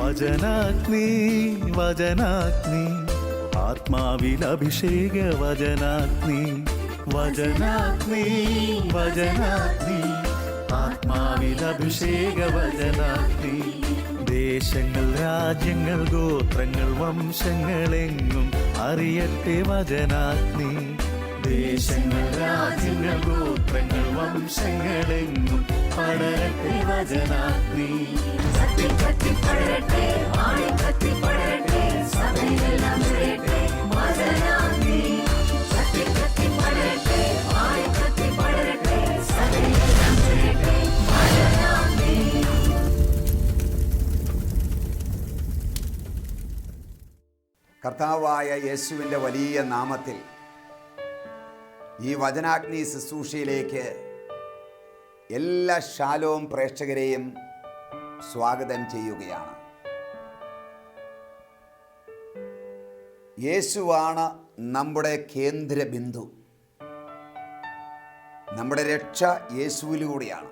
വചനാഗ്നി വചനാഗ്നി ആത്മാവിൽ അഭിഷേക വചനാഗ്നി വചനാഗ്നി വചനാഗ്നി ആത്മാവിൽ അഭിഷേക വചനാഗ്നി ദേശങ്ങൾ രാജ്യങ്ങൾ ഗോത്രങ്ങൾ വംശങ്ങളെങ്ങും അറിയട്ടെ വചനാഗ്നി ദേശങ്ങൾ രാജ്യങ്ങൾ ഗോത്രങ്ങൾ വംശങ്ങളെങ്ങും പടരട്ടെ വചനാഗ്നി കർത്താവായ യേശുവിൻ്റെ വലിയ നാമത്തിൽ ഈ വചനാഗ്നി ശുശ്രൂഷയിലേക്ക് എല്ലാ ഷാലോം പ്രേക്ഷകരെയും സ്വാഗതം ചെയ്യുകയാണ്. യേശുവാണ് നമ്മുടെ കേന്ദ്രബിന്ദു. നമ്മുടെ രക്ഷ യേശുവിലൂടെയാണ്.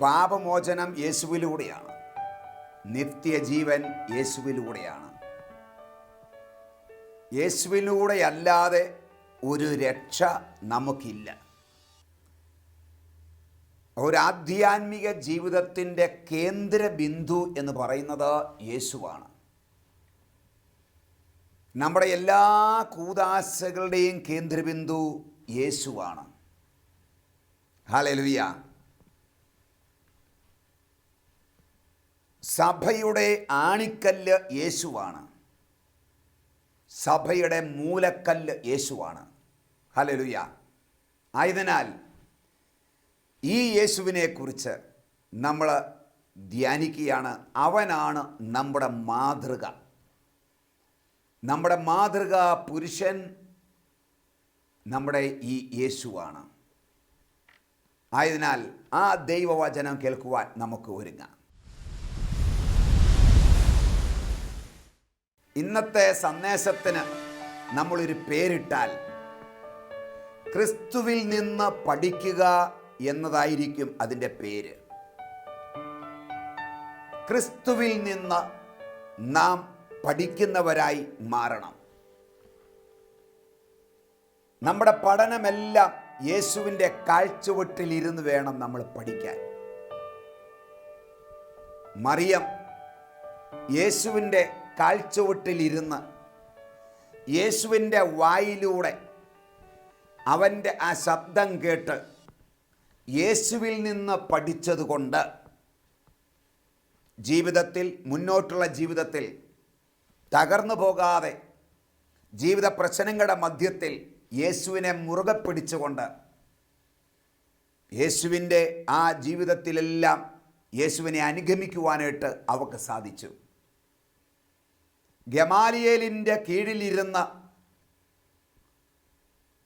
പാപമോചനം യേശുവിലൂടെയാണ്. നിത്യജീവൻ യേശുവിലൂടെയാണ്. യേശുവിലൂടെയല്ലാതെ ഒരു രക്ഷ നമുക്കില്ല. ഒരാധ്യാത്മിക ജീവിതത്തിൻ്റെ കേന്ദ്രബിന്ദു എന്ന് പറയുന്നത് യേശുവാണ്. നമ്മുടെ എല്ലാ കൂദാശകളുടെയും കേന്ദ്രബിന്ദു യേശുവാണ്. ഹല്ലേലൂയ. സഭയുടെ ആണിക്കല്ല് യേശുവാണ്. സഭയുടെ മൂലക്കല്ല് യേശുവാണ്. ഹല്ലേലൂയ. ആയതിനാൽ ഈ യേശുവിനെ കുറിച്ച് നമ്മൾ ധ്യാനിക്കുകയാണ്. അവനാണ് നമ്മുടെ മാതൃക. നമ്മുടെ മാതൃക പുരുഷൻ നമ്മുടെ ഈ യേശുവാണ്. ആയതിനാൽ ആ ദൈവവചനം കേൾക്കുവാൻ നമുക്ക് ഒരുങ്ങാം. ഇന്നത്തെ സന്ദേശത്തിന് നമ്മളൊരു പേരിട്ടാൽ ക്രിസ്തുവിൽ നിന്ന് പഠിക്കുക എന്നതായിരിക്കും അതിൻ്റെ പേര്. ക്രിസ്തുവിൽ നിന്ന് നാം പഠിക്കുന്നവരായി മാറണം. നമ്മുടെ പഠനമെല്ലാം യേശുവിൻ്റെ കാഴ്ചവെട്ടിലിരുന്ന് വേണം നമ്മൾ പഠിക്കാൻ. മറിയം യേശുവിൻ്റെ കാഴ്ചവെട്ടിലിരുന്ന് യേശുവിൻ്റെ വായിലൂടെ അവൻ്റെ ആ ശബ്ദം കേട്ട് യേശുവിൽ നിന്ന് പഠിച്ചതുകൊണ്ട് ജീവിതത്തിൽ മുന്നോട്ടുള്ള ജീവിതത്തിൽ തകർന്നു പോകാതെ ജീവിത പ്രശ്നങ്ങളുടെ മധ്യത്തിൽ യേശുവിനെ മുറുകെ പിടിച്ചുകൊണ്ട് യേശുവിൻ്റെ ആ ജീവിതത്തിലെല്ലാം യേശുവിനെ അനുഗമിക്കുവാനായിട്ട് അവർക്ക് സാധിച്ചു. ഗമാലിയേലിൻ്റെ കീഴിലിരുന്ന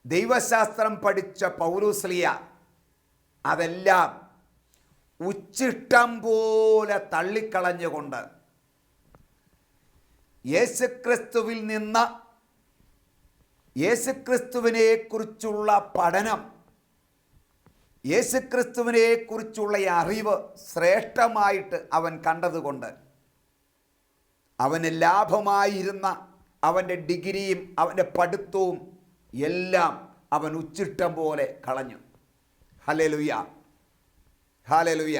ദൈവശാസ്ത്രം പഠിച്ച പൗലോസ്ലിയ അതെല്ലാം ഉച്ചിഷ്ടം പോലെ തള്ളിക്കളഞ്ഞുകൊണ്ട് യേശുക്രിസ്തുവിൽ നിന്ന് യേശുക്രിസ്തുവിനെ കുറിച്ചുള്ള പഠനം, യേശുക്രിസ്തുവിനെ കുറിച്ചുള്ള അറിവ് ശ്രേഷ്ഠമായിട്ട് അവൻ കണ്ടതുകൊണ്ട് അവന് ലാഭമായിരുന്ന അവൻ്റെ ഡിഗ്രിയും അവൻ്റെ പഠിത്തവും എല്ലാം അവൻ ഉച്ചിഷ്ടം പോലെ കളഞ്ഞു. Hallelujah, hallelujah.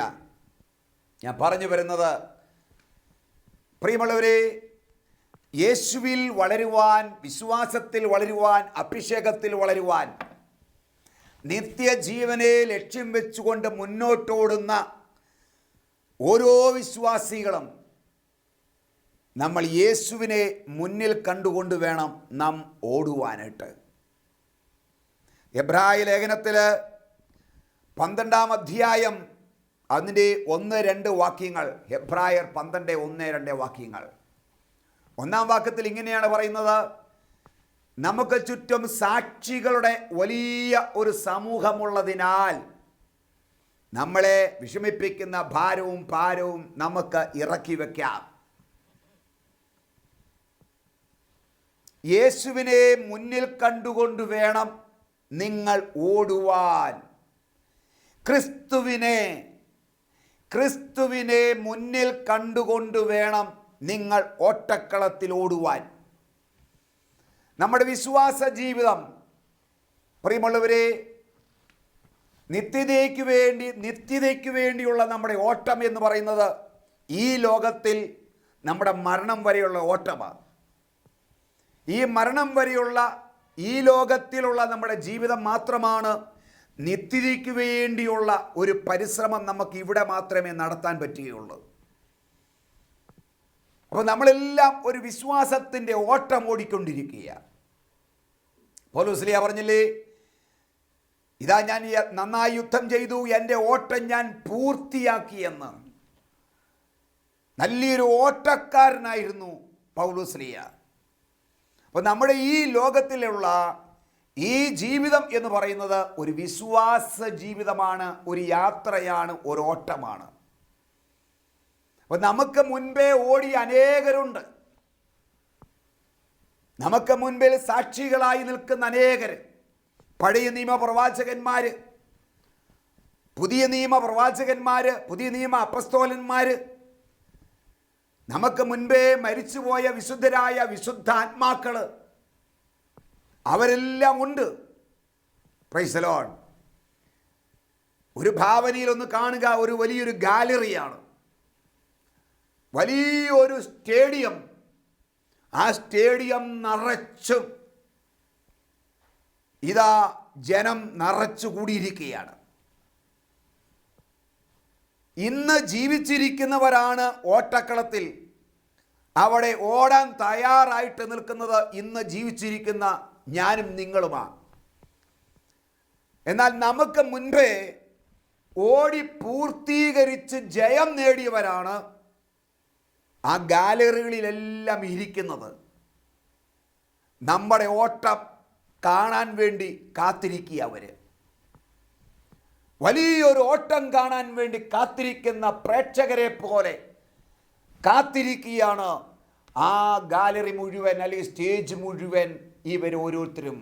ഞാൻ പറഞ്ഞു വരുന്നത്, പ്രിയമുള്ളവരെ, യേശുവിൽ വളരുവാൻ, വിശ്വാസത്തിൽ വളരുവാൻ, അഭിഷേകത്തിൽ വളരുവാൻ, നിത്യജീവനെ ലക്ഷ്യം വെച്ചുകൊണ്ട് മുന്നോട്ടോടുന്ന ഓരോ വിശ്വാസികളും നമ്മൾ യേശുവിനെ മുന്നിൽ കണ്ടുകൊണ്ട് വേണം നാം ഓടുവാനായിട്ട്. എബ്രായ ലേഖനത്തിൽ 12-ാം അധ്യായം അതിൻ്റെ 1-2 വാക്യങ്ങൾ, എബ്രായർ 12:1-2 വാക്യങ്ങൾ. 1-ാം വാക്യത്തിൽ ഇങ്ങനെയാണ് പറയുന്നത്: നമുക്ക് ചുറ്റും സാക്ഷികളുടെ വലിയ ഒരു സമൂഹമുള്ളതിനാൽ നമ്മളെ വിഷമിപ്പിക്കുന്ന ഭാരവും ഭാരവും നമുക്ക് ഇറക്കി വയ്ക്കാം. യേശുവിനെ മുന്നിൽ കണ്ടുകൊണ്ട് വേണം നിങ്ങൾ ഓടുവാൻ. ക്രിസ്തുവിനെ ക്രിസ്തുവിനെ മുന്നിൽ കണ്ടുകൊണ്ട് വേണം നിങ്ങൾ ഓട്ടക്കളത്തിൽ ഓടുവാൻ. നമ്മുടെ വിശ്വാസ ജീവിതം പ്രിയമുള്ളവരെ, നിത്യതയ്ക്ക് വേണ്ടിയുള്ള നമ്മുടെ ഓട്ടം എന്ന് പറയുന്നത് ഈ ലോകത്തിൽ നമ്മുടെ മരണം വരെയുള്ള ഓട്ടമാണ്. ഈ മരണം വരെയുള്ള ഈ ലോകത്തിലുള്ള നമ്മുടെ ജീവിതം മാത്രമാണ് നിത്യതയ്ക്ക് വേണ്ടിയുള്ള ഒരു പരിശ്രമം നമുക്ക് ഇവിടെ മാത്രമേ നടത്താൻ പറ്റുകയുള്ളൂ. അപ്പോൾ നമ്മളെല്ലാം ഒരു വിശ്വാസത്തിൻ്റെ ഓട്ടം ഓടിക്കൊണ്ടിരിക്കുക. പൗലോസ് പറഞ്ഞില്ലേ, ഇതാ ഞാൻ നന്നായി യുദ്ധം ചെയ്തു, എൻ്റെ ഓട്ടം ഞാൻ പൂർത്തിയാക്കിയെന്ന്. നല്ലൊരു ഓട്ടക്കാരനായിരുന്നു പൗലോസ്. അപ്പോൾ നമ്മുടെ ഈ ലോകത്തിലുള്ള ഈ ജീവിതം എന്ന് പറയുന്നത് ഒരു വിശ്വാസ ജീവിതമാണ്, ഒരു യാത്രയാണ്, ഒരു ഓട്ടമാണ്. അപ്പോൾ നമുക്ക് മുൻപേ ഓടിയ അനേകരുണ്ട്. നമുക്ക് മുൻപിൽ സാക്ഷികളായി നിൽക്കുന്ന അനേകർ, പഴയ നിയമ പ്രവാചകന്മാർ, പുതിയ നിയമ പ്രവാചകന്മാർ, പുതിയ നിയമ അപ്പസ്തോലന്മാർ, നമുക്ക് മുൻപേ മരിച്ചുപോയ വിശുദ്ധരായ വിശുദ്ധാത്മാക്കൾ, അവരെല്ലാം ഉണ്ട്. Price the Lord. ഒരു ഭാവനയിൽ ഒന്ന് കാണുക, ഒരു വലിയൊരു ഗാലറിയാണ്, വലിയൊരു സ്റ്റേഡിയം. ആ സ്റ്റേഡിയം നിറച്ചും ഇതാ ജനം നിറച്ചു കൂടിയിരിക്കുകയാണ്. ഇന്ന് ജീവിച്ചിരിക്കുന്നവരാണ് ഓട്ടക്കളത്തിൽ അവിടെ ഓടാൻ തയ്യാറായിട്ട് നിൽക്കുന്നത്. ഇന്ന് ജീവിച്ചിരിക്കുന്ന ഞാനും നിങ്ങളുമാണ്. എന്നാൽ നമുക്ക് മുൻപേ ഓടി പൂർത്തീകരിച്ച് ജയം നേടിയവരാണ് ആ ഗാലറികളിലെല്ലാം ഇരിക്കുന്നത്. നമ്മുടെ ഓട്ടം കാണാൻ വേണ്ടി കാത്തിരിക്കുക. അവർ വലിയൊരു ഓട്ടം കാണാൻ വേണ്ടി കാത്തിരിക്കുന്ന പ്രേക്ഷകരെ പോലെ കാത്തിരിക്കുകയാണ് ആ ഗാലറി മുഴുവൻ, അല്ലെങ്കിൽ സ്റ്റേജ് മുഴുവൻ. ഇവർ ഓരോരുത്തരും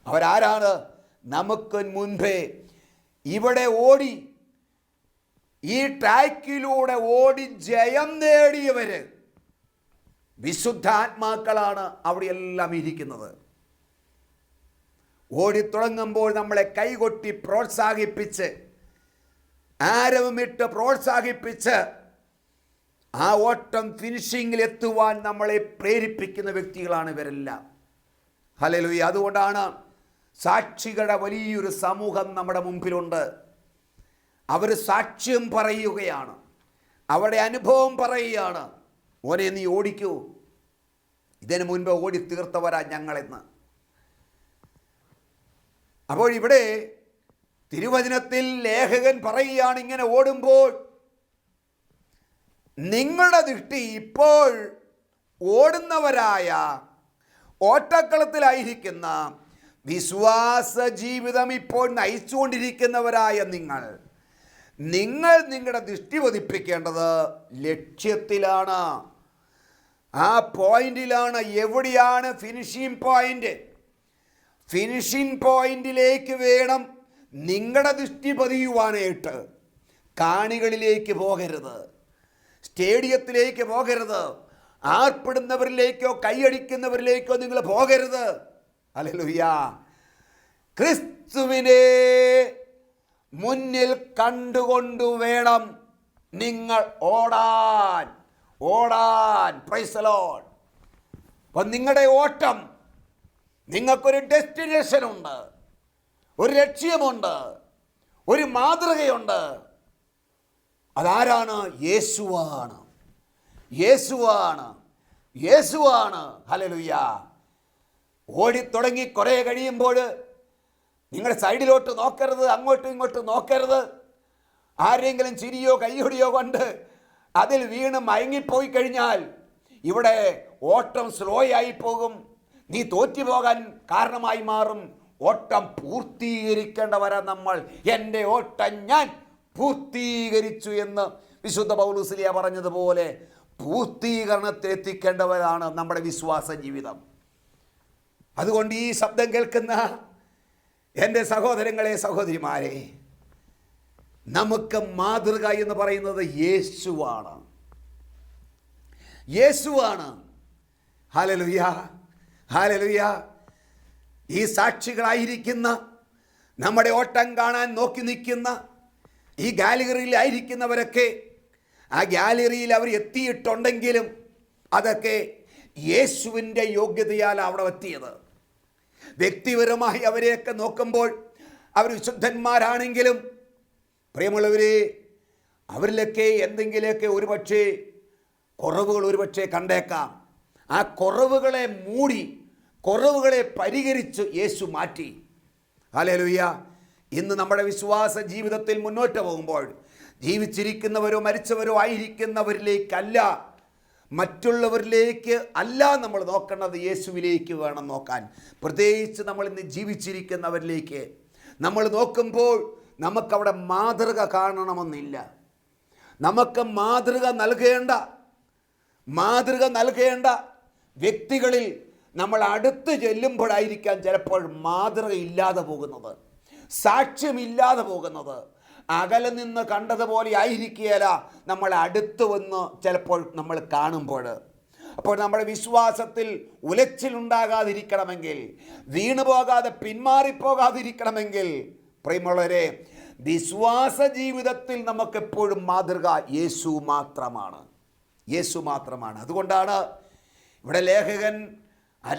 അവരാരാണ്? നമുക്ക് മുൻപേ ഇവിടെ ഓടി, ഈ ട്രാക്കിലൂടെ ഓടി ജയം നേടിയവര് വിശുദ്ധാത്മാക്കളാണ് അവിടെയെല്ലാം ഇരിക്കുന്നത്. ഓടിത്തുടങ്ങുമ്പോൾ നമ്മളെ കൈകൊട്ടി പ്രോത്സാഹിപ്പിച്ച്, ആരവമിട്ട് പ്രോത്സാഹിപ്പിച്ച് ആ ഓട്ടം ഫിനിഷിങ്ങിൽ എത്തുവാൻ നമ്മളെ പ്രേരിപ്പിക്കുന്ന വ്യക്തികളാണ് ഇവരെല്ലാം. ഹല്ലേലൂയ. അതുകൊണ്ടാണ് സാക്ഷികളുടെ വലിയൊരു സമൂഹം നമ്മുടെ മുമ്പിലുണ്ട്. അവർ സാക്ഷ്യം പറയുകയാണ്, അവരുടെ അനുഭവം പറയുകയാണ്. ഓനെ നീ ഓടിക്കൂ, ഇതിനു മുൻപ് ഓടി തീർത്തവരാ ഞങ്ങളെന്ന്. അപ്പോൾ ഇവിടെ തിരുവചനത്തിൽ ലേഖകൻ പറയുകയാണ്, ഇങ്ങനെ ഓടുമ്പോൾ നിങ്ങളുടെ ദൃഷ്ടി ഇപ്പോൾ ഓടുന്നവരായ, ഓട്ടക്കളത്തിലായിരിക്കുന്ന, വിശ്വാസ ജീവിതം ഇപ്പോൾ നയിച്ചുകൊണ്ടിരിക്കുന്നവരായ നിങ്ങൾ നിങ്ങളുടെ ദൃഷ്ടി പതിപ്പിക്കേണ്ടത് ലക്ഷ്യത്തിലാണ്, ആ പോയിന്റിലാണ്. എവിടെയാണ് ഫിനിഷിംഗ് പോയിന്റ്? ഫിനിഷിംഗ് പോയിന്റിലേക്ക് വേണം നിങ്ങളുടെ ദൃഷ്ടി പതിയുവാനായിട്ട്. കാണികളിലേക്ക് പോകരുത്, സ്റ്റേഡിയത്തിലേക്ക് പോകരുത്, ആർപ്പിടുന്നവരിലേക്കോ കൈയടിക്കുന്നവരിലേക്കോ നിങ്ങൾ പോകരുത്. ഹല്ലേലൂയ. ക്രിസ്തുവിനെ മുന്നിൽ കണ്ടുകൊണ്ട് വേണം നിങ്ങൾ ഓടാൻ. Price the Lord. അപ്പം നിങ്ങളുടെ ഓട്ടം, നിങ്ങൾക്കൊരു ഡെസ്റ്റിനേഷൻ ഉണ്ട്, ഒരു ലക്ഷ്യമുണ്ട്, ഒരു മാതൃകയുണ്ട്. അതാരാണ്? യേശുവാണ്. ഹല്ലേലൂയ. ഓടിത്തുടങ്ങി കുറേ കഴിയുമ്പോൾ നിങ്ങൾ സൈഡിലോട്ട് നോക്കരുത്, അങ്ങോട്ടും ഇങ്ങോട്ടും നോക്കരുത്. ആരെങ്കിലും ചിരിയോ കയ്യൊടിയോ കൊണ്ട് അതിൽ വീണ് മയങ്ങിപ്പോയി കഴിഞ്ഞാൽ ഇവിടെ ഓട്ടം സ്ലോ ആയി പോകും, നീ തോറ്റുപോകാൻ കാരണമായി മാറും. ഓട്ടം പൂർത്തീകരിക്കേണ്ടവരാ നമ്മൾ. എൻ്റെ ഓട്ടം ഞാൻ പൂർത്തീകരിച്ചു എന്ന് വിശുദ്ധ പൗലോസ് പറഞ്ഞതുപോലെ പൂർത്തീകരണത്തിൽ എത്തിക്കേണ്ടവരാണ് നമ്മുടെ വിശ്വാസ ജീവിതം. അതുകൊണ്ട് ഈ ശബ്ദം കേൾക്കുന്ന എൻ്റെ സഹോദരങ്ങളെ, സഹോദരിമാരെ, നമുക്ക് മാതൃക എന്ന് പറയുന്നത് യേശുവാണ്. യേശുവാണ്. Hallelujah, hallelujah. ഈ സാക്ഷികളായിരിക്കുന്ന, നമ്മുടെ ഓട്ടം കാണാൻ നോക്കി നിൽക്കുന്ന ഈ ഗാലറിയിൽ ആയിരിക്കുന്നവരൊക്കെ, ആ ഗാലറിയിൽ അവർ എത്തിയിട്ടുണ്ടെങ്കിലും അതൊക്കെ യേശുവിൻ്റെ യോഗ്യതയാൽ അവിടെ എത്തിയത്. വ്യക്തിപരമായി അവരെയൊക്കെ നോക്കുമ്പോൾ അവർ വിശുദ്ധന്മാരാണെങ്കിലും പ്രിയമുള്ളവരെ, അവരിലൊക്കെ എന്തെങ്കിലുമൊക്കെ ഒരുപക്ഷെ കുറവുകൾ ഒരുപക്ഷെ കണ്ടേക്കാം. ആ കുറവുകളെ മൂടി, കുറവുകളെ പരിഹരിച്ച് യേശു മാറ്റി. ഹല്ലേലൂയ. ഇന്ന് നമ്മുടെ വിശ്വാസ ജീവിതത്തിൽ മുന്നോട്ട് പോകുമ്പോൾ ജീവിച്ചിരിക്കുന്നവരോ മരിച്ചവരോ ആയിരിക്കുന്നവരിലേക്കല്ല, മറ്റുള്ളവരിലേക്ക് അല്ല നമ്മൾ നോക്കേണ്ടത്, യേശുവിലേക്ക് വേണം നോക്കാൻ. പ്രത്യേകിച്ച് നമ്മൾ ഇന്ന് ജീവിച്ചിരിക്കുന്നവരിലേക്ക് നമ്മൾ നോക്കുമ്പോൾ നമുക്കവിടെ മാതൃക കാണണമെന്നില്ല. നമുക്ക് മാതൃക നൽകേണ്ട വ്യക്തികളിൽ നമ്മൾ അടുത്ത് ചെല്ലുമ്പോഴായിരിക്കാം ചിലപ്പോൾ മാതൃക ഇല്ലാതെ പോകുന്നത്, സാക്ഷ്യമില്ലാതെ പോകുന്നത്. അകലെ നിന്ന് കണ്ടതുപോലെ ആയിരിക്കുകയില്ല നമ്മൾ അടുത്ത് വന്ന് ചിലപ്പോൾ നമ്മൾ കാണുമ്പോൾ. അപ്പോൾ നമ്മുടെ വിശ്വാസത്തിൽ ഉലച്ചിലുണ്ടാകാതിരിക്കണമെങ്കിൽ, വീണുപോകാതെ പിന്മാറിപ്പോകാതിരിക്കണമെങ്കിൽ പ്രിയമുള്ളവരെ, വിശ്വാസ ജീവിതത്തിൽ നമുക്കെപ്പോഴും മാതൃക യേശു മാത്രമാണ്. യേശു മാത്രമാണ്. അതുകൊണ്ടാണ് ഇവിടെ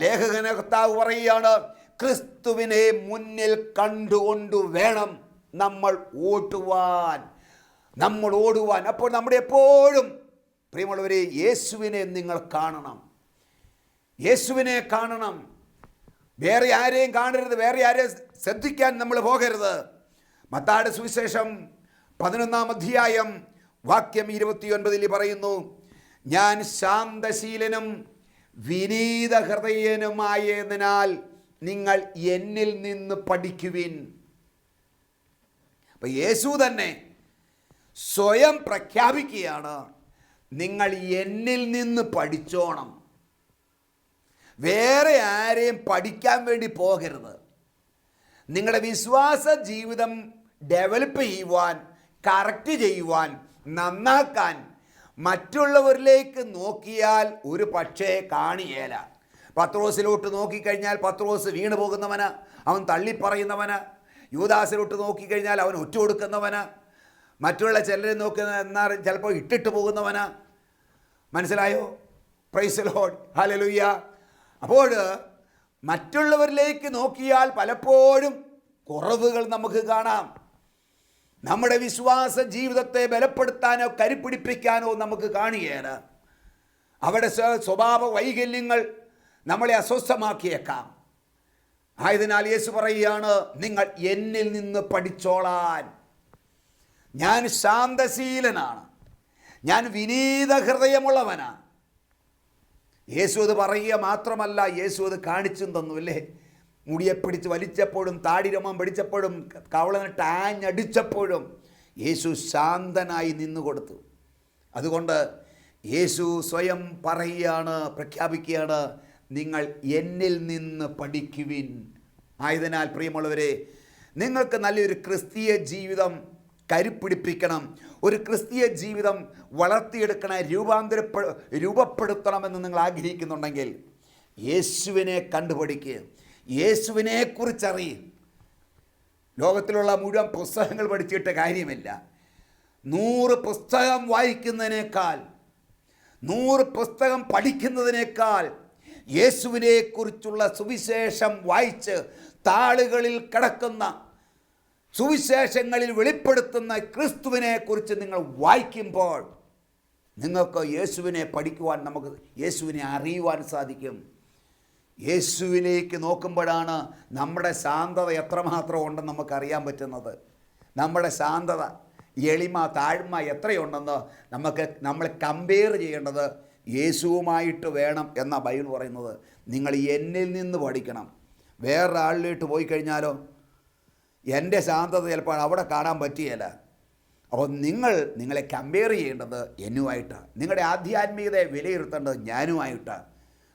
ലേഖകനെ കർത്താവ് പറയുകയാണ്, ക്രിസ്തുവിനെ മുന്നിൽ കണ്ടുകൊണ്ട് വേണം നമ്മൾ ഓടുവാൻ. അപ്പോൾ നമ്മുടെ എപ്പോഴും പ്രിയമുള്ളവരെ യേശുവിനെ നിങ്ങൾ കാണണം. യേശുവിനെ കാണണം. വേറെ ആരെയും കാണരുത്, വേറെ ആരെയും ശ്രദ്ധിക്കാൻ നമ്മൾ പോകരുത്. മത്തായിയുടെ സുവിശേഷം 11-ാം അധ്യായം വാക്യം 29 പറയുന്നു, ഞാൻ ശാന്തശീലനും വിനീത ഹൃദയനുമായതിനാൽ നിങ്ങൾ എന്നിൽ നിന്ന് പഠിക്കുവിൻ. അപ്പം യേശു തന്നെ സ്വയം പ്രഖ്യാപിക്കുകയാണ്, നിങ്ങൾ എന്നിൽ നിന്ന് പഠിച്ചോണം. വേറെ ആരെയും പഠിക്കാൻ വേണ്ടി പോകരുത്. നിങ്ങളുടെ വിശ്വാസ ജീവിതം ഡെവലപ്പ് ചെയ്യുവാൻ, കറക്റ്റ് ചെയ്യുവാൻ, നന്നാക്കാൻ മറ്റുള്ളവരിലേക്ക് നോക്കിയാൽ ഒരു പക്ഷേ കാണിയേല. പത്രോസിലോട്ട് നോക്കിക്കഴിഞ്ഞാൽ പത്രോസ് വീണു പോകുന്നവന്, അവൻ തള്ളിപ്പറയുന്നവന്. യൂദാസിലോട്ട് നോക്കിക്കഴിഞ്ഞാൽ അവൻ ഒറ്റ കൊടുക്കുന്നവന്. മറ്റുള്ള ചിലരെ നോക്കുന്ന എന്നാൽ ചിലപ്പോൾ ഇട്ടിട്ട് പോകുന്നവന്. മനസ്സിലായോ? Price the Lord, hallelujah. അപ്പോൾ മറ്റുള്ളവരിലേക്ക് നോക്കിയാൽ പലപ്പോഴും കുറവുകൾ നമുക്ക് കാണാം. നമ്മുടെ വിശ്വാസ ജീവിതത്തെ ബലപ്പെടുത്താനോ കരുപ്പിടിപ്പിക്കാനോ നമുക്ക് കാണുകയാണ്. അവരുടെ സ്വഭാവ വൈകല്യങ്ങൾ നമ്മളെ അസ്വസ്ഥമാക്കിയേക്കാം. ആയതിനാൽ യേശു പറയുകയാണ്, നിങ്ങൾ എന്നിൽ നിന്ന് പഠിച്ചോളാൻ. ഞാൻ ശാന്തശീലനാണ്, ഞാൻ വിനീത ഹൃദയമുള്ളവനാണ്. യേശു അത് പറയുക മാത്രമല്ല, യേശു അത് കാണിച്ചും തന്നു അല്ലേ? മുടിയെ പിടിച്ച് വലിച്ചപ്പോഴും, താടിരമം പിടിച്ചപ്പോഴും, കവളനിട്ട് ആഞ്ഞടിച്ചപ്പോഴും യേശു ശാന്തനായി നിന്നുകൊടുത്തു. അതുകൊണ്ട് യേശു സ്വയം പറയുകയാണ്, പ്രഖ്യാപിക്കുകയാണ്, നിങ്ങൾ എന്നിൽ നിന്ന് പഠിക്കുവിൻ. ആയതിനാൽ പ്രിയമുള്ളവരെ, നിങ്ങൾക്ക് നല്ലൊരു ക്രിസ്തീയ ജീവിതം കരുപ്പിടിപ്പിക്കണം, ഒരു ക്രിസ്തീയ ജീവിതം വളർത്തിയെടുക്കണം, രൂപപ്പെടുത്തണമെന്ന് നിങ്ങൾ ആഗ്രഹിക്കുന്നുണ്ടെങ്കിൽ യേശുവിനെ കണ്ടുപഠിക്കുക, യേശുവിനെക്കുറിച്ചറിയും. ലോകത്തിലുള്ള മുഴുവൻ പുസ്തകങ്ങൾ പഠിച്ചിട്ട് കാര്യമില്ല. 100 പുസ്തകം വായിക്കുന്നതിനേക്കാൾ, 100 പുസ്തകം പഠിക്കുന്നതിനേക്കാൾ യേശുവിനെക്കുറിച്ചുള്ള സുവിശേഷം വായിച്ച് താളുകളിൽ കിടക്കുന്ന സുവിശേഷങ്ങളിൽ വെളിപ്പെടുത്തുന്ന ക്രിസ്തുവിനെക്കുറിച്ച് നിങ്ങൾ വായിക്കുമ്പോൾ നിങ്ങൾക്ക് യേശുവിനെ പഠിക്കുവാൻ, നമുക്ക് യേശുവിനെ അറിയുവാൻ സാധിക്കും. യേശുവിലേക്ക് നോക്കുമ്പോഴാണ് നമ്മുടെ ശാന്തത എത്രമാത്രം ഉണ്ടെന്ന് നമുക്കറിയാൻ പറ്റുന്നത്. നമ്മുടെ ശാന്തത, എളിമ, താഴ്മ എത്രയുണ്ടെന്ന് നമ്മൾ കമ്പയർ ചെയ്യേണ്ടത് യേശുവുമായിട്ട് വേണം എന്ന ബൈബിൾ പറയുന്നത്. നിങ്ങൾ എന്നിൽ നിന്ന് പഠിക്കണം. വേറൊരാളിലോട്ട് പോയി കഴിഞ്ഞാലോ എൻ്റെ ശാന്തത ചിലപ്പോൾ അവിടെ കാണാൻ പറ്റുകയില്ല. അപ്പോൾ നിങ്ങളെ കമ്പയർ ചെയ്യേണ്ടത് എന്നുമായിട്ടാണ്. നിങ്ങളുടെ ആധ്യാത്മികതയെ വിലയിരുത്തേണ്ടത് ഞാനുമായിട്ടാണ്.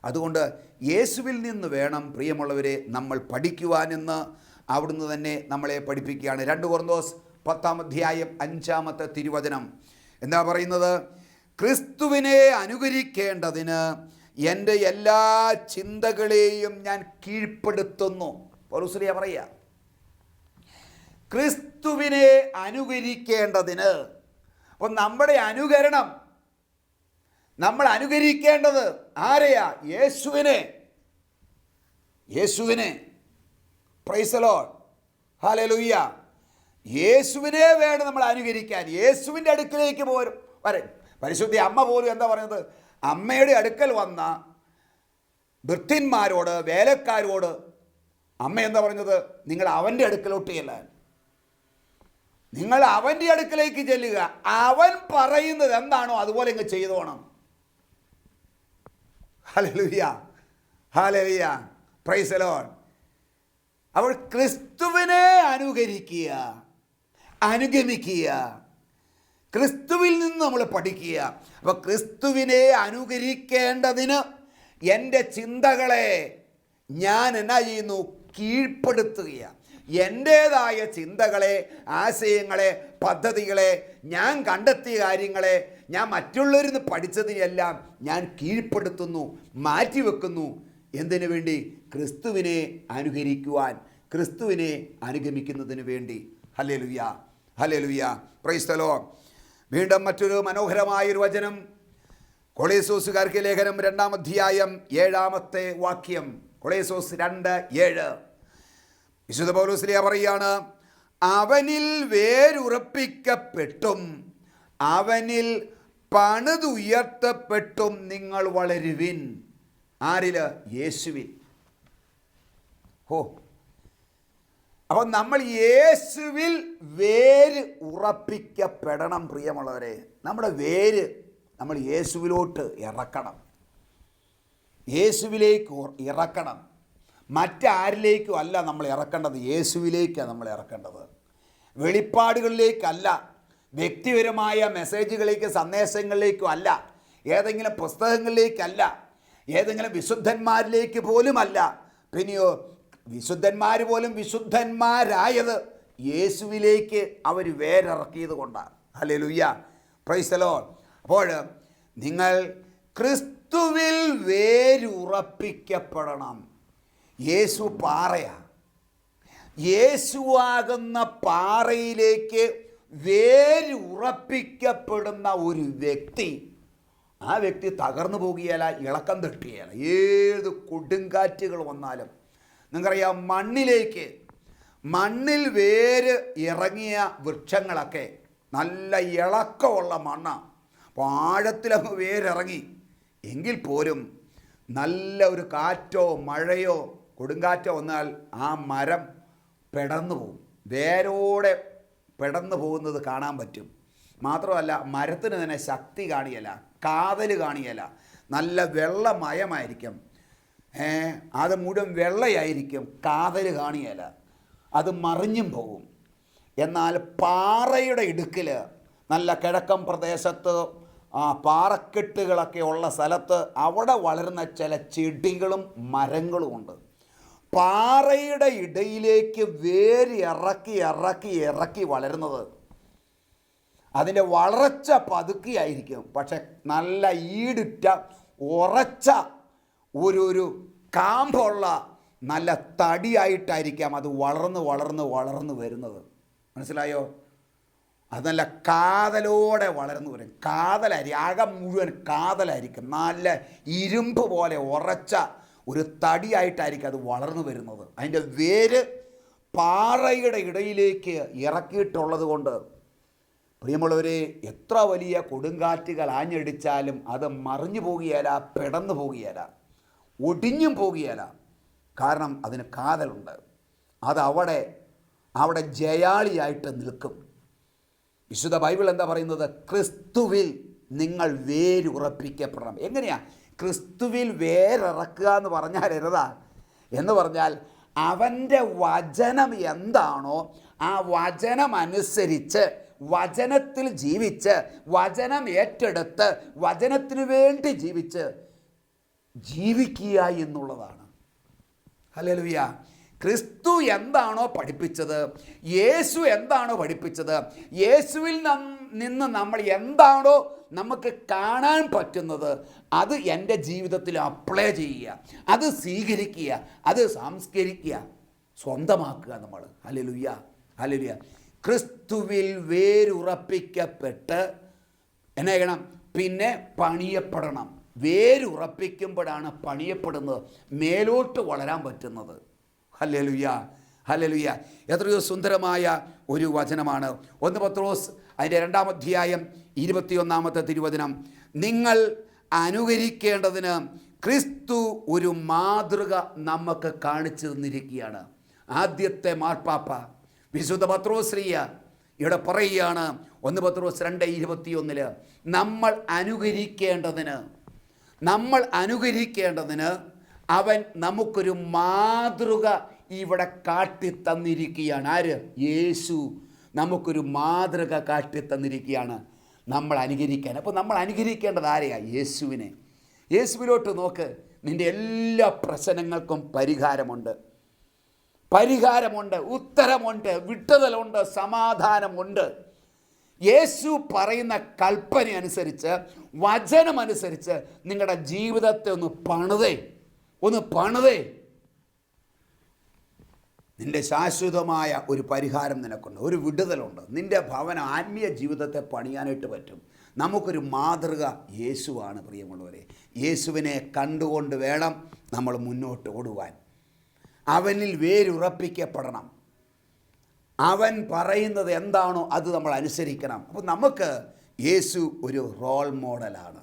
അതുകൊണ്ട് യേശുവിൽ നിന്ന് വേണം പ്രിയമുള്ളവരെ നമ്മൾ പഠിക്കുവാനെന്ന് അവിടുന്ന് തന്നെ നമ്മളെ പഠിപ്പിക്കുകയാണ്. 2 കൊരിന്തോസ് 10-ാം അധ്യായം 5-ാമത്തെ തിരുവചനം എന്താ പറയുന്നത്? ക്രിസ്തുവിനെ അനുകരിക്കേണ്ടതിന് എൻ്റെ എല്ലാ ചിന്തകളെയും ഞാൻ കീഴ്പ്പെടുത്തുന്നു. പൗലോസ് പറയുക, ക്രിസ്തുവിനെ അനുകരിക്കേണ്ടതിന്. അപ്പം നമ്മുടെ അനുകരണം, നമ്മൾ അനുകരിക്കേണ്ടത് ആരെയാ? യേശുവിനെ. Price the Lord, hallelujah. യേശുവിനെ വേണം നമ്മൾ അനുകരിക്കാൻ. യേശുവിൻ്റെ അടുക്കിലേക്ക് വരും. പരിശുദ്ധ അമ്മ പോലും എന്താ പറയുന്നത്? അമ്മയുടെ അടുക്കൽ വന്ന ഭൃത്യന്മാരോട്, വേലക്കാരോട് അമ്മ എന്താ പറഞ്ഞത്? നിങ്ങൾ അവൻ്റെ അടുക്കലോട്ട് ചെല്ലാൻ, നിങ്ങൾ അവൻ്റെ അടുക്കലേക്ക് ചെല്ലുക. അവൻ പറയുന്നത് എന്താണോ അതുപോലെ ഇങ്ങ് ചെയ്തോണം. Hallelujah, hallelujah, praise the lord. അപ്പോൾ ക്രിസ്തുവിനെ അനുകരിക്കുക, അനുഗമിക്കുക, ക്രിസ്തുവിൽ നിന്ന് നമ്മൾ പഠിക്കുക. അപ്പോൾ ക്രിസ്തുവിനെ അനുകരിക്കേണ്ടതിന് എൻ്റെ ചിന്തകളെ ഞാൻ എന്നാ ചെയ്യുന്നു? കീഴ്പ്പെടുത്തുകയാണ്. എൻ്റേതായ ചിന്തകളെ, ആശയങ്ങളെ, പദ്ധതികളെ, ഞാൻ കണ്ടെത്തിയ കാര്യങ്ങളെ, ഞാൻ മറ്റുള്ളവരിൽ നിന്ന് പഠിച്ചതിനെല്ലാം ഞാൻ കീഴ്പ്പെടുത്തുന്നു, മാറ്റിവെക്കുന്നു. എന്തിനു വേണ്ടി? ക്രിസ്തുവിനെ അനുകരിക്കുവാൻ, ക്രിസ്തുവിനെ അനുഗമിക്കുന്നതിന് വേണ്ടി. Hallelujah, hallelujah, praise the Lord. വീണ്ടും മറ്റൊരു മനോഹരമായൊരു വചനം, കൊളോസ്യർക്കാർക്ക് ലേഖനം 2-ാം അധ്യായം 7-ാമത്തെ വാക്യം. കൊളോസ്യർ 2:7 വിശുദ്ധ പൗലോസ് പറയുകയാണ്, അവനിൽ വേരുറപ്പിക്കപ്പെട്ടും അവനിൽ പണിതുയർത്തപ്പെട്ടും നിങ്ങൾ വളരുവിൻ. ആരില്? യേശുവിൽ. അപ്പം നമ്മൾ യേശുവിൽ വേര് ഉറപ്പിക്കപ്പെടണം. പ്രിയമുള്ളവരെ, നമ്മുടെ വേര് നമ്മൾ യേശുവിലോട്ട് ഇറക്കണം, യേശുവിലേക്ക് ഇറക്കണം. മറ്റാരിലേക്കും അല്ല നമ്മൾ ഇറക്കേണ്ടത്, യേശുവിലേക്കാണ് നമ്മൾ ഇറക്കേണ്ടത്. വെളിപ്പാടുകളിലേക്കല്ല, വ്യക്തിപരമായ മെസ്സേജുകളിലേക്ക്, സന്ദേശങ്ങളിലേക്കും അല്ല, ഏതെങ്കിലും പുസ്തകങ്ങളിലേക്കല്ല, ഏതെങ്കിലും വിശുദ്ധന്മാരിലേക്ക് പോലുമല്ല. പിന്നെയോ വിശുദ്ധന്മാർ പോലും വിശുദ്ധന്മാരായത് യേശുവിലേക്ക് അവർ വേരിറക്കിയത് കൊണ്ടാണ്. Hallelujah, praise the lord. അപ്പോൾ നിങ്ങൾ ക്രിസ്തുവിൽ വേരുറപ്പിക്കപ്പെടണം. യേശു പാറയാണ്. യേശുവാകുന്ന പാറയിലേക്ക് വേരുറപ്പിക്കപ്പെടുന്ന ഒരു വ്യക്തി, ആ വ്യക്തി തകർന്നു പോകുകയല്ല, ഇളക്കം തട്ടുകയല്ല. ഏത് കൊടുങ്കാറ്റുകൾ വന്നാലും, നിങ്ങൾക്കറിയാം, മണ്ണിൽ വേര് ഇറങ്ങിയ വൃക്ഷങ്ങളൊക്കെ നല്ല ഇളക്കമുള്ള മണ്ണാണ്. അപ്പോൾ ആഴത്തിലങ്ങ് വേരിറങ്ങി എങ്കിൽ പോലും നല്ല ഒരു കാറ്റോ മഴയോ കൊടുങ്കാറ്റോ വന്നാൽ ആ മരം പെടന്നു പോകും. വേരോടെ പെടന്നു പോകുന്നത് കാണാൻ പറ്റും. മാത്രമല്ല, മരത്തിന് തന്നെ ശക്തി കാണിയല്ല, കാതൽ കാണിയല്ല, നല്ല വെള്ളമയമായിരിക്കും. അത് മുഴുവൻ വെള്ളയായിരിക്കും, കാതൽ കാണിയല്ല, അത് മറിഞ്ഞും പോകും. എന്നാൽ പാറയുടെ ഇടുക്കിൽ, നല്ല കിഴക്കൻ പ്രദേശത്ത് പാറക്കെട്ടുകളൊക്കെ ഉള്ള സ്ഥലത്ത് അവിടെ വളരുന്ന ചില ചെടികളും മരങ്ങളുമുണ്ട്. പാറയുടെ ഇടയിലേക്ക് വേര് ഇറക്കി വളരുന്നത്, അതിൻ്റെ വളർച്ച പതുക്കിയായിരിക്കും, പക്ഷെ നല്ല ഈടുറ്റ ഉറച്ച ഒരു കാമ്പുള്ള നല്ല തടിയായിട്ടായിരിക്കാം അത് വളർന്ന് വരുന്നത്. മനസ്സിലായോ? അത് നല്ല കാതലോടെ വളർന്നു വരും. കാതലായിരിക്കും, അകം മുഴുവൻ കാതലായിരിക്കും, നല്ല ഇരുമ്പ് പോലെ ഉറച്ച ഒരു തടിയായിട്ടായിരിക്കും അത് വളർന്നു വരുന്നത്. അതിൻ്റെ വേര് പാറയുടെ ഇടയിലേക്ക് ഇറക്കിയിട്ടുള്ളത് കൊണ്ട്, പ്രിയമുള്ളവരെ, എത്ര വലിയ കൊടുങ്കാറ്റുകൾ ആഞ്ഞടിച്ചാലും അത് മറിഞ്ഞു പോകുകയില്ല, പെടന്നു പോകുകയില്ല, ഒടിഞ്ഞും പോകുകയില്ല. കാരണം അതിന് കാതലുണ്ട്. അത് അവിടെ ജയാളിയായിട്ട് നിൽക്കും. വിശുദ്ധ ബൈബിൾ എന്താ പറയുന്നത്? ക്രിസ്തുവിൽ നിങ്ങൾ വേരുറപ്പിക്കപ്പെടണം. എങ്ങനെയാ ക്രിസ്തുവിൽ വേരിറക്കുക എന്ന് പറഞ്ഞാൽ എന്ന് പറഞ്ഞാൽ അവൻ്റെ വചനം എന്താണോ ആ വചനം അനുസരിച്ച്, വചനത്തിൽ ജീവിച്ച്, വചനം ഏറ്റെടുത്ത്, വചനത്തിന് വേണ്ടി ജീവിക്കുക എന്നുള്ളതാണ്. ഹല്ലേലൂയ. ക്രിസ്തു എന്താണോ പഠിപ്പിച്ചത്, യേശു എന്താണോ പഠിപ്പിച്ചത്, യേശുവിൽ നിന്ന് നമ്മൾ എന്താണോ നമുക്ക് കാണാൻ പറ്റുന്നത്, അത് എൻ്റെ ജീവിതത്തിൽ അപ്ലൈ ചെയ്യുക, അത് സ്വീകരിക്കുക, അത് സംസ്കരിക്കുക, സ്വന്തമാക്കുക നമ്മൾ. Hallelujah, hallelujah. ക്രിസ്തുവിൽ വേരുറപ്പിക്കപ്പെട്ട് എന്നാ ചെയ്യണം? പിന്നെ പണിയപ്പെടണം. വേരുറപ്പിക്കുമ്പോഴാണ് പണിയപ്പെടുന്നത്, മേലോട്ട് വളരാൻ പറ്റുന്നത്. Hallelujah, hallelujah. എത്രയോ സുന്ദരമായ ഒരു വചനമാണ്. 1 പത്രോസ് അതിൻ്റെ 2-ാം അധ്യായം 21-ാമത്തെ തിരുവചനം. നിങ്ങൾ അനുകരിക്കേണ്ടതിന് ക്രിസ്തു ഒരു മാതൃക നമുക്ക് കാണിച്ചു തന്നിരിക്കുകയാണ്. ആദ്യത്തെ മാർപ്പാപ്പ വിശുദ്ധ പത്രോസ്ലീഹ ഇവിടെ പറയുകയാണ്, 1 പത്രോസ് 2:21, നമ്മൾ അനുകരിക്കേണ്ടതിന് അവൻ നമുക്കൊരു മാതൃക ഇവിടെ കാട്ടിത്തന്നിരിക്കുകയാണ്. ആര്? യേശു നമുക്കൊരു മാതൃക കാട്ടിത്തന്നിരിക്കുകയാണ് നമ്മൾ അനുകരിക്കാൻ. അപ്പോൾ നമ്മൾ അനുകരിക്കേണ്ടത് ആരെയാണ്? യേശുവിനെ. യേശുവിലോട്ട് നോക്ക്. നിൻ്റെ എല്ലാ പ്രശ്നങ്ങൾക്കും പരിഹാരമുണ്ട്, ഉത്തരമുണ്ട്, വിട്ടുതലുണ്ട്, സമാധാനമുണ്ട്. യേശു പറയുന്ന കൽപ്പന അനുസരിച്ച്, വചനമനുസരിച്ച് നിങ്ങളുടെ ജീവിതത്തെ ഒന്ന് പണിതേ നിൻ്റെ ശാശ്വതമായ ഒരു പരിഹാരം നിനക്കുണ്ട്, ഒരു വിടുതലുണ്ട്. നിൻ്റെ ഭവന ആത്മീയ ജീവിതത്തെ പണിയാനായിട്ട് പറ്റും. നമുക്കൊരു മാതൃക യേശുവാണ് പ്രിയമുള്ളവരെ. യേശുവിനെ കണ്ടുകൊണ്ട് വേണം നമ്മൾ മുന്നോട്ട് ഓടുവാൻ. അവനിൽ വേരുറപ്പിക്കപ്പെടണം. അവൻ പറയുന്നത് എന്താണോ അത് നമ്മൾ അനുസരിക്കണം. അപ്പോൾ നമുക്ക് യേശു ഒരു റോൾ മോഡലാണ്.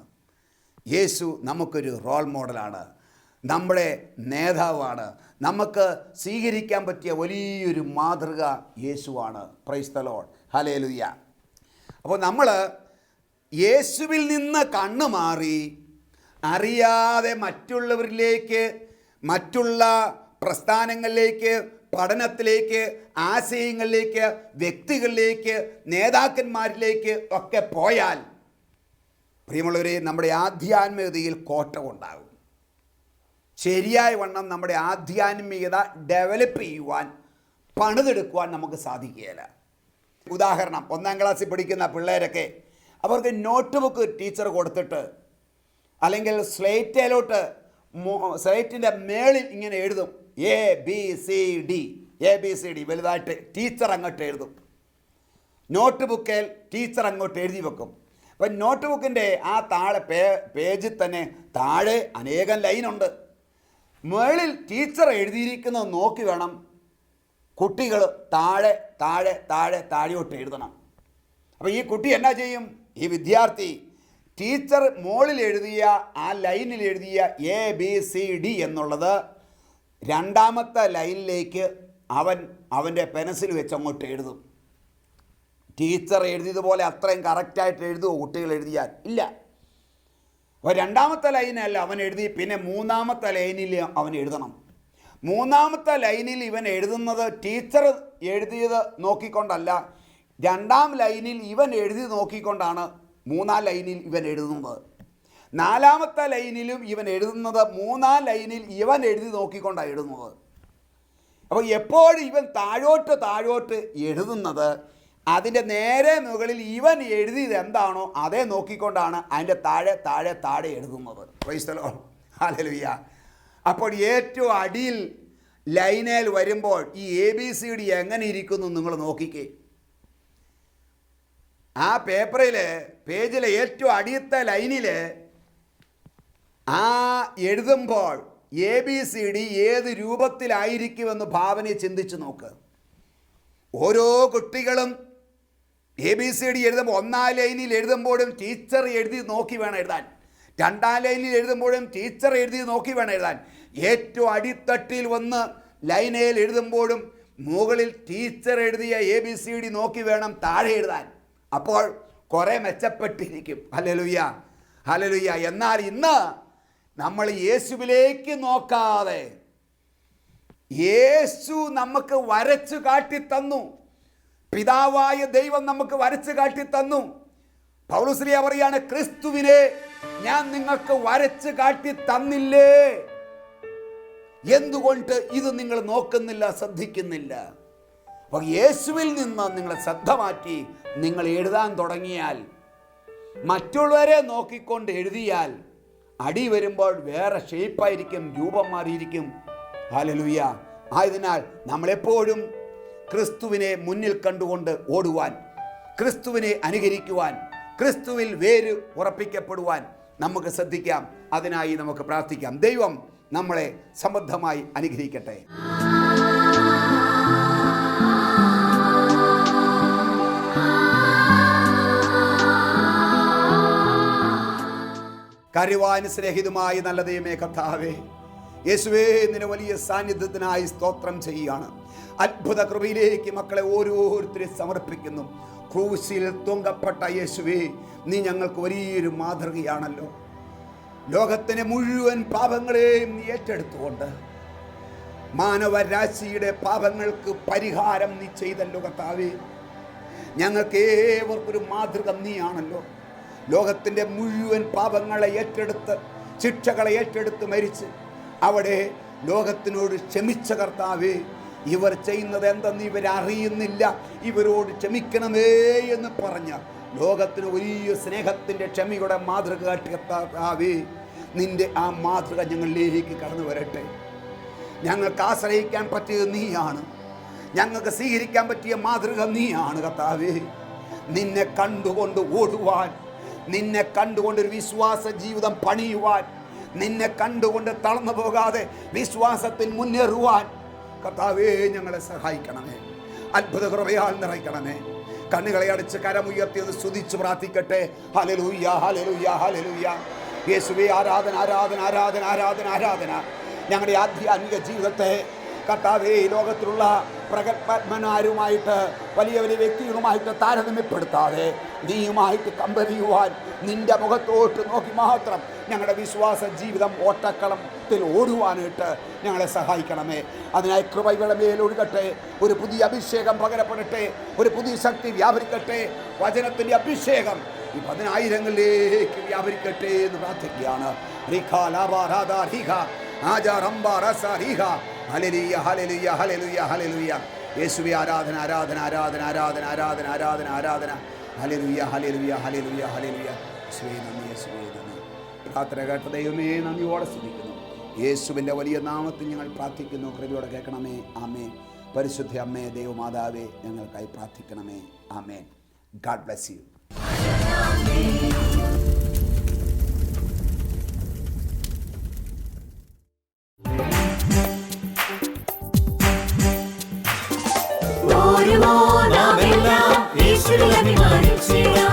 നമുക്കൊരു റോൾ മോഡലാണ്, നമ്മുടെ നേതാവാണ്. നമുക്ക് സ്വീകരിക്കാൻ പറ്റിയ വലിയൊരു മാതൃക യേശുവാണ്. Price the Lord, hallelujah. അപ്പോൾ നമ്മൾ യേശുവിൽ നിന്ന് കണ്ണു മാറി അറിയാതെ മറ്റുള്ളവരിലേക്ക്, മറ്റുള്ള പ്രസ്ഥാനങ്ങളിലേക്ക്, പഠനത്തിലേക്ക്, ആശയങ്ങളിലേക്ക്, വ്യക്തികളിലേക്ക്, നേതാക്കന്മാരിലേക്ക് ഒക്കെ പോയാൽ പ്രിയമുള്ളവരെ, നമ്മുടെ ആധ്യാത്മികതയിൽ കോട്ടമുണ്ടാകും. ശരിയായ വണ്ണം നമ്മുടെ ആധ്യാത്മികത ഡെവലപ്പ് ചെയ്യുവാൻ, പണിതെടുക്കുവാൻ നമുക്ക് സാധിക്കുകയില്ല. ഉദാഹരണം, 1-ാം ക്ലാസ്സിൽ പഠിക്കുന്ന പിള്ളേരൊക്കെ അവർക്ക് നോട്ട് ബുക്ക് ടീച്ചർ കൊടുത്തിട്ട്, അല്ലെങ്കിൽ സ്ലേറ്റിൻ്റെ മേളിൽ ഇങ്ങനെ എഴുതും ABCD വലുതായിട്ട് ടീച്ചർ അങ്ങോട്ട് എഴുതും. നോട്ട് ബുക്കിൽ ടീച്ചർ അങ്ങോട്ട് എഴുതി വെക്കും. അപ്പം നോട്ട് ബുക്കിൻ്റെ ആ താഴെ പേജിൽ തന്നെ താഴെ അനേകം ലൈനുണ്ട്. മേളിൽ ടീച്ചർ എഴുതിയിരിക്കുന്നത് നോക്കി വേണം കുട്ടികൾ താഴോട്ട് എഴുതണം. അപ്പോൾ ഈ കുട്ടി എന്നാ ചെയ്യും? ഈ വിദ്യാർത്ഥി ടീച്ചർ മുകളിൽ എഴുതിയ ആ ലൈനിൽ എഴുതിയ ABCD എന്നുള്ളത് 2-ാമത്തെ ലൈനിലേക്ക് അവൻ്റെ പെൻസിൽ വെച്ച് അങ്ങോട്ട് എഴുതും. ടീച്ചർ എഴുതിയതുപോലെ അത്രയും കറക്റ്റായിട്ട് എഴുതുമോ കുട്ടികൾ എഴുതിയാൽ? ഇല്ല. അപ്പോൾ 2-ാമത്തെ ലൈനല്ല അവൻ എഴുതി, പിന്നെ 3-ാമത്തെ ലൈനിൽ അവൻ എഴുതണം. 3-ാമത്തെ ലൈനിൽ ഇവൻ എഴുതുന്നത് ടീച്ചർ എഴുതിയത് നോക്കിക്കൊണ്ടല്ല, 2-ാം ലൈനിൽ ഇവൻ എഴുതി നോക്കിക്കൊണ്ടാണ് 3-ാം ലൈനിൽ ഇവൻ എഴുതുന്നത്. 4-ാമത്തെ ലൈനിലും ഇവൻ എഴുതുന്നത് 3-ാം ലൈനിൽ ഇവൻ എഴുതി നോക്കിക്കൊണ്ടാണ് എഴുതുന്നത്. അപ്പോൾ എപ്പോഴും ഇവൻ താഴോട്ട് എഴുതുന്നത് അതിൻ്റെ നേരെ മുകളിൽ ഇവൻ എഴുതിയത് എന്താണോ അതേ നോക്കിക്കൊണ്ടാണ് അതിൻ്റെ താഴെ എഴുതുന്നത്. Price the Lord, hallelujah. അപ്പോൾ ഏറ്റവും അടിയിൽ ലൈനിൽ വരുമ്പോൾ ഈ ABCD എങ്ങനെ ഇരിക്കുന്നു നിങ്ങൾ നോക്കിക്കേ. ആ പേജിലെ ഏറ്റവും അടിയത്തെ ലൈനിൽ ആ എഴുതുമ്പോൾ ABCD ഏത് രൂപത്തിലായിരിക്കുമെന്ന് ഭാവനയെ ചിന്തിച്ച് നോക്ക്. ഓരോ കുട്ടികളും ABCD എഴുതുമ്പോൾ 1-ാം ലൈനിൽ എഴുതുമ്പോഴും ടീച്ചർ എഴുതി നോക്കി വേണം എഴുതാൻ, 2-ാം ലൈനിൽ എഴുതുമ്പോഴും ടീച്ചർ എഴുതി നോക്കി വേണം എഴുതാൻ, ഏറ്റവും അടിത്തട്ടിൽ വന്ന് ലൈനയിൽ എഴുതുമ്പോഴും മുകളിൽ ടീച്ചർ എഴുതിയ ABCD നോക്കി വേണം താഴെ എഴുതാൻ. അപ്പോൾ കുറേ മെച്ചപ്പെട്ടിരിക്കും. Hallelujah, hallelujah. എന്നാൽ ഇന്ന് നമ്മൾ യേശുവിലേക്ക് നോക്കാതെ യേശു നമുക്ക് വരച്ചു കാട്ടിത്തന്നു, പിതാവായ ദൈവം നമുക്ക് വരച്ചു കാട്ടിത്തന്നു. പൗലോസ്ലീഹ പറയാണ്, ക്രിസ്തുവിനെ ഞാൻ നിങ്ങൾക്ക് വരച്ചു കാട്ടി തന്നില്ലേ? എന്തുകൊണ്ട് ഇത് നിങ്ങൾ നോക്കുന്നില്ല, ശ്രദ്ധിക്കുന്നില്ല? അപ്പോൾ യേശുവിൽ നിന്ന് നിങ്ങളെ ശ്രദ്ധ മാറ്റി നിങ്ങൾ എഴുതാൻ തുടങ്ങിയാൽ, മറ്റുള്ളവരെ നോക്കിക്കൊണ്ട് എഴുതിയാൽ അടി വരുമ്പോൾ വേറെ ഷേപ്പായിരിക്കും, രൂപം മാറിയിരിക്കും. ഹല്ലേലൂയ. ആയതിനാൽ നമ്മളെപ്പോഴും ക്രിസ്തുവിനെ മുന്നിൽ കണ്ടുകൊണ്ട് ഓടുവാൻ, ക്രിസ്തുവിനെ അനുകരിക്കുവാൻ, ക്രിസ്തുവിൽ വേര് ഉറപ്പിക്കപ്പെടുവാൻ നമുക്ക് ശ്രദ്ധിക്കാം. അതിനായി നമുക്ക് പ്രാർത്ഥിക്കാം. ദൈവം നമ്മളെ സമൃദ്ധമായി അനുഗ്രഹിക്കട്ടെ. കരുവാൻ സ്നേഹിതമായ നല്ല ദൈവമേ, കർത്താവേ, യേശുവേ, നിന്റെ വലിയ സാന്നിധ്യത്തിനായി സ്തോത്രം ചെയ്യുകയാണ്. അത്ഭുത കൃപയിലേക്ക് മക്കളെ ഓരോരുത്തരെയും സമർപ്പിക്കുന്നു. ക്രൂശിൽ തൂങ്ങപ്പെട്ട യേശുവേ, നീ ഞങ്ങൾക്ക് വലിയൊരു മാതൃകയാണല്ലോ. ലോകത്തിൻ്റെ മുഴുവൻ പാപങ്ങളെയും നീ ഏറ്റെടുത്തുകൊണ്ട് മാനവരാശിയുടെ പാപങ്ങൾക്ക് പരിഹാരം നീ ചെയ്തല്ലോ കർത്താവേ. ഞങ്ങൾക്ക് ഏവർക്കൊരു മാതൃക നീയാണല്ലോ. ലോകത്തിൻ്റെ മുഴുവൻ പാപങ്ങളെ ഏറ്റെടുത്ത്, ശിക്ഷകളെ ഏറ്റെടുത്ത് മരിച്ച് അവിടെ ലോകത്തിനോട് ക്ഷമിച്ച കർത്താവേ, ഇവർ ചെയ്യുന്നത് എന്തെന്ന് ഇവരറിയുന്നില്ല, ഇവരോട് ക്ഷമിക്കണമേ എന്ന് പറഞ്ഞ ലോകത്തിന് വലിയ സ്നേഹത്തിൻ്റെ ക്ഷമയുടെ മാതൃക കർത്താവേ, നിന്റെ ആ മാതൃക ഞങ്ങളിലേക്ക് കടന്നു വരട്ടെ. ഞങ്ങൾക്ക് ആശ്രയിക്കാൻ പറ്റിയത് നീയാണ്, ഞങ്ങൾക്ക് സ്വീകരിക്കാൻ പറ്റിയ മാതൃക നീയാണ് കർത്താവേ. നിന്നെ കണ്ടുകൊണ്ട് ഓടുവാൻ, നിന്നെ കണ്ടുകൊണ്ടൊരു വിശ്വാസ ജീവിതം പണിയുവാൻ, നിന്നെ കണ്ടുകൊണ്ട് തളർന്നു പോകാതെ വിശ്വാസത്തിൽ മുന്നേറുവാൻ കർത്താവേ ഞങ്ങളെ സഹായിക്കണമേ. അത്ഭുത കൃപയാൽ നിറയ്ക്കണമേ. കണ്ണുകളെ അടിച്ച് കരമുയർത്തിയത് സ്തുതിച്ച് പ്രാർത്ഥിക്കട്ടെ. Hallelujah, hallelujah, hallelujah. യേശുവേ, ആരാധന, ആരാധന, ആരാധന, ആരാധന, ആരാധന. ഞങ്ങളുടെ ആധ്യാത്മിക ജീവിതത്തെ കർത്താവേ, ലോകത്തിലുള്ള പ്രഗത്ഭന്മാരുമായിട്ട്, വലിയ വലിയ വ്യക്തികളുമായിട്ട് താരതമ്യപ്പെടുത്താതെ നീയുമായിട്ട് കമ്പയർ ചെയ്യുവാൻ, നിന്റെ മുഖത്തോട്ട് നോക്കി മാത്രം ഞങ്ങളുടെ വിശ്വാസ ജീവിതം ഓട്ടക്കളത്തിൽ ഓടുവാനായിട്ട് ഞങ്ങളെ സഹായിക്കണമേ. അതിനായി കൃപയുടെ മേലൊഴുകട്ടെ. ഒരു പുതിയ അഭിഷേകം പകരപ്പെടട്ടെ, ഒരു പുതിയ ശക്തി വ്യാപരിക്കട്ടെ. വചനത്തിൻ്റെ അഭിഷേകം ഈ 10,000ങ്ങളിലേക്ക് വ്യാപരിക്കട്ടെ എന്ന് പ്രാർത്ഥിക്കുകയാണ്. Hallelujah, hallelujah, hallelujah, hallelujah. യേശുവേ, ആരാധന, ആരാധന, ആരാധന, ആരാധന, ആരാധന, ആരാധന, ആരാധന. Hallelujah, hallelujah, hallelujah, hallelujah. യേശുവേ നന്ദി, യേശുവേ നന്ദി. പ്രാർത്ഥന കേട്ട ദൈവമേ, നന്ദിയോടെ സ്തുതിക്കുന്നു. യേശുവിൻ്റെ വലിയ നാമത്തിൽ ഞങ്ങൾ പ്രാർത്ഥിക്കുന്നു. കൃപയോടെ കേൾക്കണമേ. ആമേൻ. പരിശുദ്ധ അമ്മേ, ദൈവമാതാവേ, ഞങ്ങൾക്കായി പ്രാർത്ഥിക്കണമേ. ആമേൻ. God bless you. നാമെല്ലാം യേശുവിൽ അഭിമാനിച്ചിടാം.